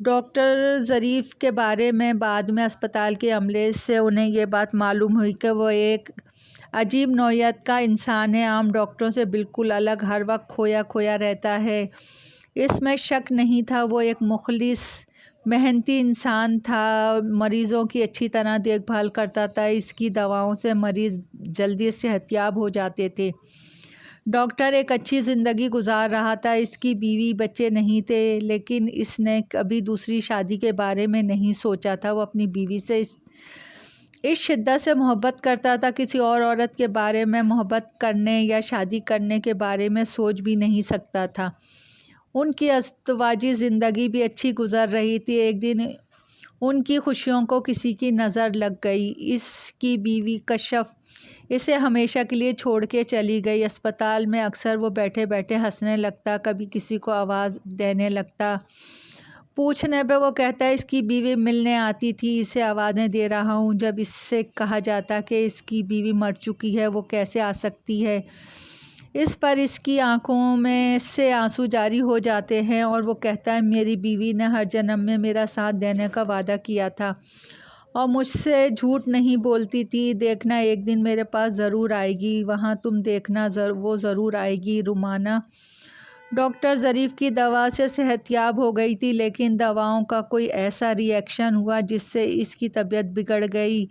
Doctor Zarif کے بارے میں بعد میں اسپتال کے عملے سے انہیں یہ بات معلوم ہوئی کہ وہ ایک عجیب نوعیت کا انسان ہے، عام ڈاکٹروں سے بالکل الگ، ہر وقت کھویا کھویا رہتا ہے۔ اس میں شک نہیں تھا، وہ ایک مخلص محنتی انسان تھا، مریضوں کی اچھی طرح دیکھ بھال کرتا تھا، اس کی دواؤں سے مریض جلدی صحت یاب ہو جاتے تھے۔ ڈاکٹر ایک اچھی زندگی گزار رہا تھا، اس کی بیوی بچے نہیں تھے، لیکن اس نے کبھی دوسری شادی کے بارے میں نہیں سوچا تھا۔ وہ اپنی بیوی سے اس شدت سے محبت کرتا تھا، کسی اور عورت کے بارے میں محبت کرنے یا شادی کرنے کے بارے میں سوچ بھی نہیں سکتا تھا۔ ان کی ازدواجی زندگی بھی اچھی گزر رہی تھی۔ ایک دن ان کی خوشیوں کو کسی کی نظر لگ گئی۔ اس کی بیوی کشف اسے ہمیشہ کے لیے چھوڑ کے چلی گئی۔ اسپتال میں اکثر وہ بیٹھے بیٹھے ہنسنے لگتا، کبھی کسی کو آواز دینے لگتا۔ پوچھنے پہ وہ کہتا اس کی بیوی ملنے آتی تھی، اسے آوازیں دے رہا ہوں۔ جب اس سے کہا جاتا کہ اس کی بیوی مر چکی ہے، وہ کیسے آ سکتی ہے، اس پر اس کی آنکھوں میں سے آنسو جاری ہو جاتے ہیں اور وہ کہتا ہے میری بیوی نے ہر جنم میں میرا ساتھ دینے کا وعدہ کیا تھا اور مجھ سے جھوٹ نہیں بولتی تھی۔ دیکھنا ایک دن میرے پاس ضرور آئے گی، وہاں تم دیکھنا وہ ضرور آئے گی، رومانہ۔ ڈاکٹر ظریف کی دوا سے صحت یاب ہو گئی تھی، لیکن دواؤں کا کوئی ایسا ری ایکشن ہوا جس سے اس کی طبیعت بگڑ گئی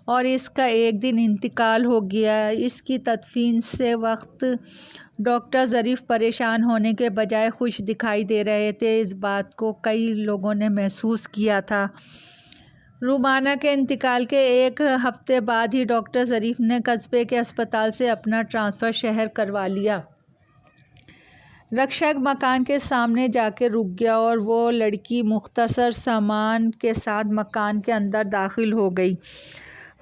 اور اس کا ایک دن انتقال ہو گیا۔ اس کی تدفین سے وقت ڈاکٹر ظریف پریشان ہونے کے بجائے خوش دکھائی دے رہے تھے۔ اس بات کو کئی لوگوں نے محسوس کیا تھا۔ رومانہ کے انتقال کے ایک ہفتے بعد ہی ڈاکٹر ظریف نے قصبے کے اسپتال سے اپنا ٹرانسفر شہر کروا لیا۔ رکشک مکان کے سامنے جا کے رک گیا اور وہ لڑکی مختصر سامان کے ساتھ مکان کے اندر داخل ہو گئی۔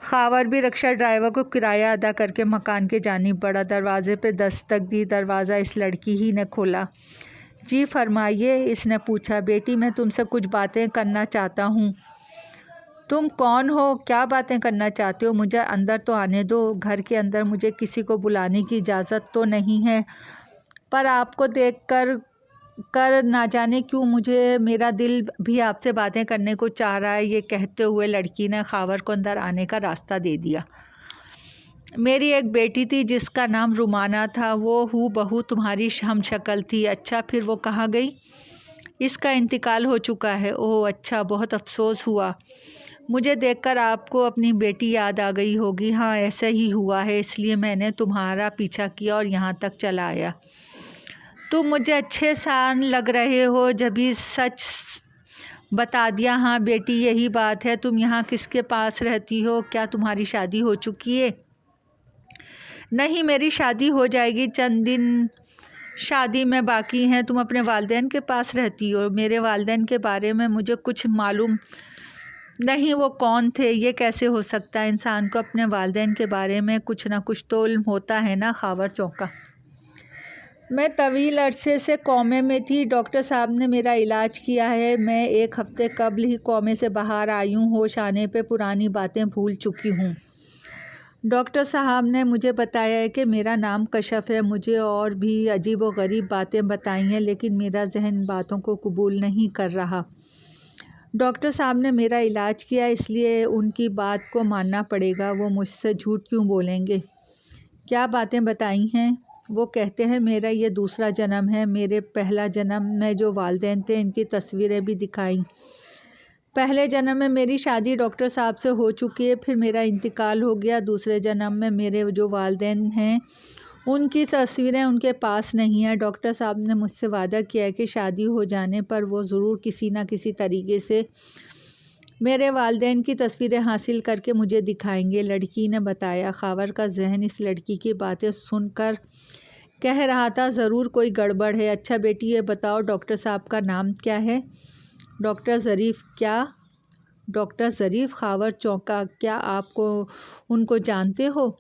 خاور بھی رکشا ڈرائیور کو کرایہ ادا کر کے مکان کی جانب بڑھا۔ دروازے پہ دستک دی، دروازہ اس لڑکی ہی نے کھولا۔ جی فرمائیے، اس نے پوچھا۔ بیٹی میں تم سے کچھ باتیں کرنا چاہتا ہوں۔ تم کون ہو؟ کیا باتیں کرنا چاہتے ہو؟ مجھے اندر تو آنے دو۔ گھر کے اندر مجھے کسی کو بلانے کی اجازت تو نہیں ہے، پر آپ کو دیکھ کر نہ جانے کیوں میرا دل بھی آپ سے باتیں کرنے کو چاہ رہا ہے۔ یہ کہتے ہوئے لڑکی نے خاور کو اندر آنے کا راستہ دے دیا۔ میری ایک بیٹی تھی جس کا نام رومانہ تھا، وہ ہو بہو تمہاری ہم شکل تھی۔ اچھا، پھر وہ کہاں گئی؟ اس کا انتقال ہو چکا ہے۔ اوہ اچھا، بہت افسوس ہوا۔ مجھے دیکھ کر آپ کو اپنی بیٹی یاد آ گئی ہوگی۔ ہاں ایسا ہی ہوا ہے، اس لیے میں نے تمہارا پیچھا کیا اور یہاں تک چلا آیا۔ تم مجھے اچھے سان لگ رہے ہو، جبھی سچ بتا دیا۔ ہاں بیٹی، یہی بات ہے۔ تم یہاں کس کے پاس رہتی ہو؟ کیا تمہاری شادی ہو چکی ہے؟ نہیں، میری شادی ہو جائے گی، چند دن شادی میں باقی ہیں۔ تم اپنے والدین کے پاس رہتی ہو؟ میرے والدین کے بارے میں مجھے کچھ معلوم نہیں، وہ کون تھے؟ یہ کیسے ہو سکتا ہے؟ انسان کو اپنے والدین کے بارے میں کچھ نہ کچھ تو علم ہوتا ہے نا۔ خاور چونکا۔ میں طویل عرصے سے کومے میں تھی، ڈاکٹر صاحب نے میرا علاج کیا ہے۔ میں ایک ہفتے قبل ہی کومے سے باہر آئی ہوں، ہوش آنے پہ پرانی باتیں بھول چکی ہوں۔ ڈاکٹر صاحب نے مجھے بتایا ہے کہ میرا نام کشف ہے۔ مجھے اور بھی عجیب و غریب باتیں بتائی ہیں، لیکن میرا ذہن باتوں کو قبول نہیں کر رہا۔ ڈاکٹر صاحب نے میرا علاج کیا، اس لیے ان کی بات کو ماننا پڑے گا۔ وہ مجھ سے جھوٹ کیوں بولیں گے؟ کیا باتیں بتائی ہیں؟ وہ کہتے ہیں میرا یہ دوسرا جنم ہے۔ میرے پہلا جنم میں جو والدین تھے ان کی تصویریں بھی دکھائیں۔ پہلے جنم میں میری شادی ڈاکٹر صاحب سے ہو چکی ہے، پھر میرا انتقال ہو گیا۔ دوسرے جنم میں میرے جو والدین ہیں ان کی تصویریں ان کے پاس نہیں ہیں۔ ڈاکٹر صاحب نے مجھ سے وعدہ کیا ہے کہ شادی ہو جانے پر وہ ضرور کسی نہ کسی طریقے سے میرے والدین کی تصویریں حاصل کر کے مجھے دکھائیں گے، لڑکی نے بتایا۔ خاور کا ذہن اس لڑکی کی باتیں سن کر کہہ رہا تھا ضرور کوئی گڑبڑ ہے۔ اچھا بیٹی، یہ بتاؤ ڈاکٹر صاحب کا نام کیا ہے؟ ڈاکٹر ظریف۔ کیا؟ ڈاکٹر ظریف؟ خاور چونکا۔ کیا آپ ان کو جانتے ہو؟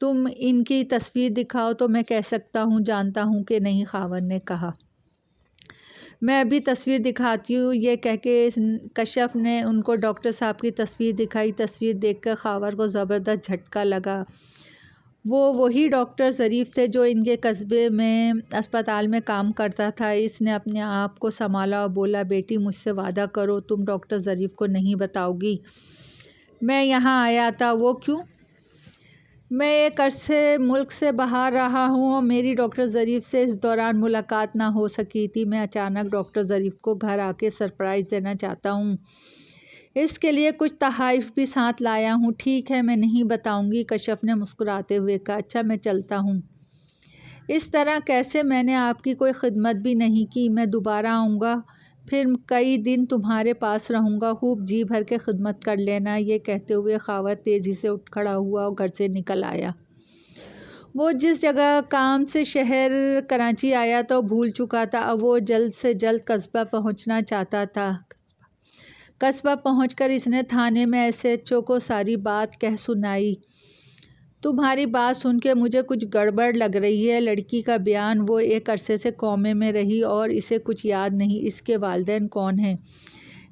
تم ان کی تصویر دکھاؤ تو میں کہہ سکتا ہوں جانتا ہوں کہ نہیں، خاور نے کہا۔ میں ابھی تصویر دکھاتی ہوں۔ یہ کہہ کے کشف نے ان کو ڈاکٹر صاحب کی تصویر دکھائی۔ تصویر دیکھ کر خاور کو زبردست جھٹکا لگا۔ وہی ڈاکٹر ظریف تھے جو ان کے قصبے میں اسپتال میں کام کرتا تھا۔ اس نے اپنے آپ کو سنبھالا اور بولا، بیٹی مجھ سے وعدہ کرو تم ڈاکٹر ظریف کو نہیں بتاؤ گی میں یہاں آیا تھا۔ وہ کیوں؟ میں ایک عرصے ملک سے باہر رہا ہوں اور میری ڈاکٹر ظریف سے اس دوران ملاقات نہ ہو سکی تھی۔ میں اچانک ڈاکٹر ظریف کو گھر آ کے سرپرائز دینا چاہتا ہوں، اس کے لیے کچھ تحائف بھی ساتھ لایا ہوں۔ ٹھیک ہے، میں نہیں بتاؤں گی، کشف نے مسکراتے ہوئے کہا۔ اچھا، میں چلتا ہوں۔ اس طرح کیسے؟ میں نے آپ کی کوئی خدمت بھی نہیں کی۔ میں دوبارہ آؤں گا، پھر کئی دن تمہارے پاس رہوں گا، خوب جی بھر کے خدمت کر لینا۔ یہ کہتے ہوئے خاور تیزی سے اٹھ کھڑا ہوا اور گھر سے نکل آیا۔ وہ جس جگہ کام سے شہر کراچی آیا تھا وہ بھول چکا تھا۔ اب وہ جلد سے جلد قصبہ پہنچنا چاہتا تھا۔ قصبہ پہنچ کر اس نے تھانے میں ایس ایچ او کو ساری بات کہہ سنائی۔ تمہاری بات سن کے مجھے کچھ گڑبڑ لگ رہی ہے۔ لڑکی کا بیان، وہ ایک عرصے سے کومے میں رہی اور اسے کچھ یاد نہیں۔ اس کے والدین کون ہیں؟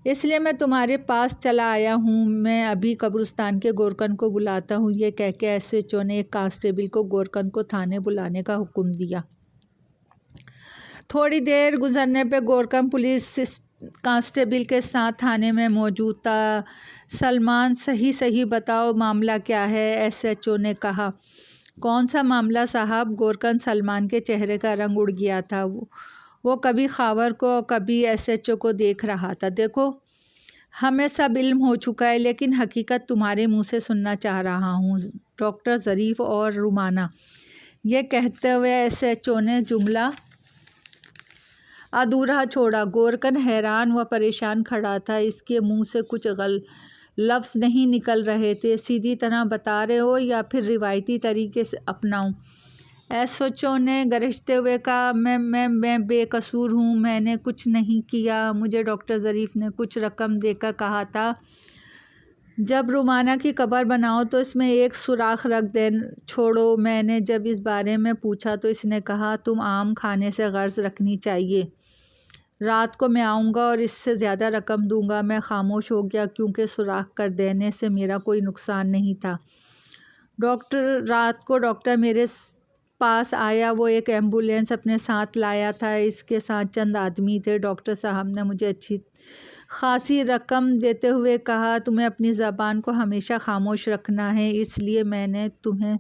اس لیے میں تمہارے پاس چلا آیا ہوں۔ میں ابھی قبرستان کے گورکن کو بلاتا ہوں۔ یہ کہہ کے ایس ایچ او نے ایک کانسٹیبل کو گورکن کو تھانے بلانے کا حکم دیا۔ تھوڑی دیر گزرنے پہ گورکن پولیس کانسٹیبل کے ساتھ تھانے میں موجود تھا۔ سلمان، صحیح بتاؤ معاملہ کیا ہے؟ ایس ایچ او نے کہا۔ کون سا معاملہ صاحب؟ گورکن سلمان کے چہرے کا رنگ اڑ گیا تھا۔ وہ کبھی خاور کو کبھی ایس ایچ او کو دیکھ رہا تھا۔ دیکھو، ہمیں سب علم ہو چکا ہے، لیکن حقیقت تمہارے منہ سے سننا چاہ رہا ہوں۔ ڈاکٹر ظریف اور رومانہ، یہ کہتے ہوئے ایس ایچ او نے جملہ ادھورا چھوڑا۔ گورکن حیران و پریشان کھڑا تھا۔ اس کے منہ سے کچھ لفظ نہیں نکل رہے تھے۔ سیدھی طرح بتا رہے ہو یا پھر روایتی طریقے سے اپناؤں؟ ایس ایچ او نے گرجتے ہوئے کہا، میں بے قصور ہوں، میں نے کچھ نہیں کیا۔ مجھے ڈاکٹر ظریف نے کچھ رقم دے کر کہا تھا جب رومانہ کی قبر بناؤ تو اس میں ایک سوراخ رکھ دینا۔ چھوڑو، میں نے جب اس بارے میں پوچھا تو اس نے کہا تم عام کھانے سے غرض رکھنی چاہیے۔ رات کو میں آؤں گا اور اس سے زیادہ رقم دوں گا۔ میں خاموش ہو گیا کیونکہ سوراخ کر دینے سے میرا کوئی نقصان نہیں تھا۔ رات کو ڈاکٹر میرے پاس آیا۔ وہ ایک ایمبولینس اپنے ساتھ لایا تھا۔ اس کے ساتھ چند آدمی تھے۔ ڈاکٹر صاحب نے مجھے اچھی خاصی رقم دیتے ہوئے کہا، تمہیں اپنی زبان کو ہمیشہ خاموش رکھنا ہے، اس لیے میں نے تمہیں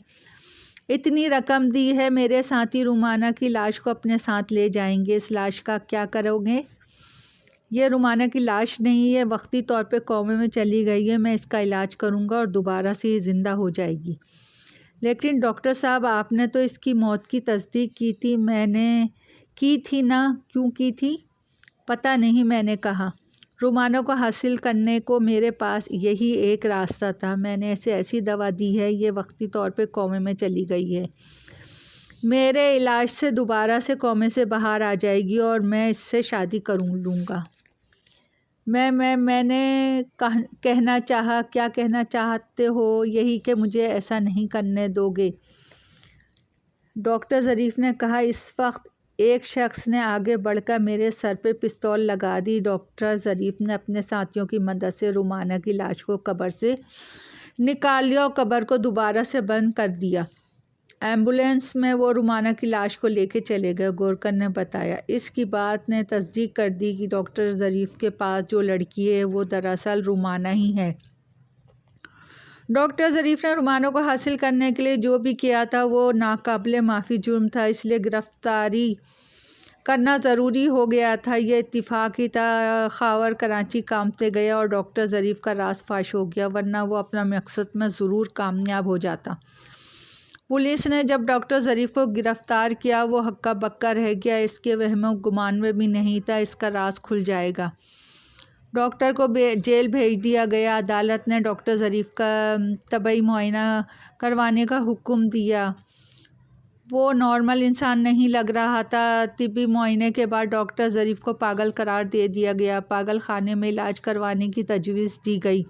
اتنی رقم دی ہے۔ میرے ساتھی رومانہ کی لاش کو اپنے ساتھ لے جائیں گے۔ اس لاش کا کیا کرو گے؟ یہ رومانہ کی لاش نہیں ہے، وقتی طور پہ کومے میں چلی گئی ہے۔ میں اس کا علاج کروں گا اور دوبارہ سے یہ زندہ ہو جائے گی۔ لیکن ڈاکٹر صاحب، آپ نے تو اس کی موت کی تصدیق کی تھی۔ میں نے کی تھی نا؟ کیوں کی تھی؟ پتہ نہیں، میں نے کہا۔ رومانہ کو حاصل کرنے کو میرے پاس یہی ایک راستہ تھا۔ میں نے اسے ایسی دوا دی ہے، یہ وقتی طور پہ کومے میں چلی گئی ہے۔ میرے علاج سے دوبارہ سے کومے سے باہر آ جائے گی اور میں اس سے شادی کر لوں گا۔ میں نے کہنا چاہا۔ کیا کہنا چاہتے ہو؟ یہی کہ مجھے ایسا نہیں کرنے دو گے؟ ڈاکٹر ظریف نے کہا۔ اس وقت ایک شخص نے آگے بڑھ کر میرے سر پہ پستول لگا دی۔ ڈاکٹر ظریف نے اپنے ساتھیوں کی مدد سے رومانہ کی لاش کو قبر سے نکال لیا اور قبر کو دوبارہ سے بند کر دیا۔ ایمبولینس میں وہ رومانہ کی لاش کو لے کے چلے گئے، گورکن نے بتایا۔ اس کی بات نے تصدیق کر دی کہ ڈاکٹر ظریف کے پاس جو لڑکی ہے وہ دراصل رومانہ ہی ہے۔ ڈاکٹر ظریف نے رومانہ کو حاصل کرنے کے لیے جو بھی کیا تھا وہ ناقابل معافی جرم تھا، اس لیے گرفتاری کرنا ضروری ہو گیا تھا۔ یہ اتفاق ہی تھا۔ خاور کراچی کانپتے گیا اور ڈاکٹر ظریف کا راز فاش ہو گیا، ورنہ وہ اپنا مقصد میں ضرور کامیاب ہو جاتا۔ پولیس نے جب ڈاکٹر ظریف کو گرفتار کیا وہ ہکا بکا رہ گیا۔ اس کے وہم و گمان میں بھی نہیں تھا اس کا راز کھل جائے گا۔ ڈاکٹر کو جیل بھیج دیا گیا۔ عدالت نے ڈاکٹر ظریف کا طبی معائنہ کروانے کا حکم دیا۔ وہ نارمل انسان نہیں لگ رہا تھا۔ طبی معائنے کے بعد ڈاکٹر ظریف کو پاگل قرار دے دیا گیا۔ پاگل خانے میں علاج کروانے کی تجویز دی گئی۔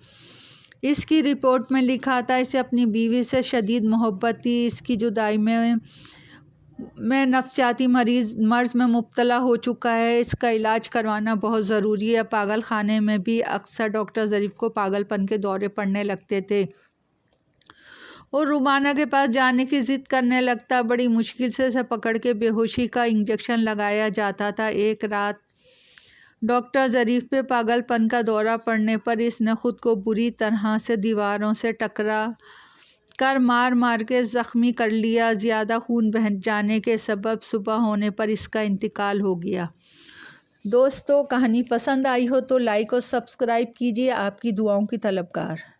اس کی رپورٹ میں لکھا تھا اسے اپنی بیوی سے شدید محبت تھی، اس کی جدائی میں نفسیاتی مرض میں مبتلا ہو چکا ہے، اس کا علاج کروانا بہت ضروری ہے۔ پاگل خانے میں بھی اکثر ڈاکٹر ظریف کو پاگل پن کے دورے پڑنے لگتے تھے۔ اور رومانہ کے پاس جانے کی ضد کرنے لگتا۔ بڑی مشکل سے اسے پکڑ کے بے ہوشی کا انجیکشن لگایا جاتا تھا۔ ایک رات ڈاکٹر ظریف پہ پاگل پن کا دورہ پڑنے پر اس نے خود کو بری طرح سے دیواروں سے ٹکرا کر مار مار کے زخمی کر لیا۔ زیادہ خون بہہ جانے کے سبب صبح ہونے پر اس کا انتقال ہو گیا۔ دوستو، کہانی پسند آئی ہو تو لائک اور سبسکرائب کیجیے۔ آپ کی دعاؤں کی طلبگار۔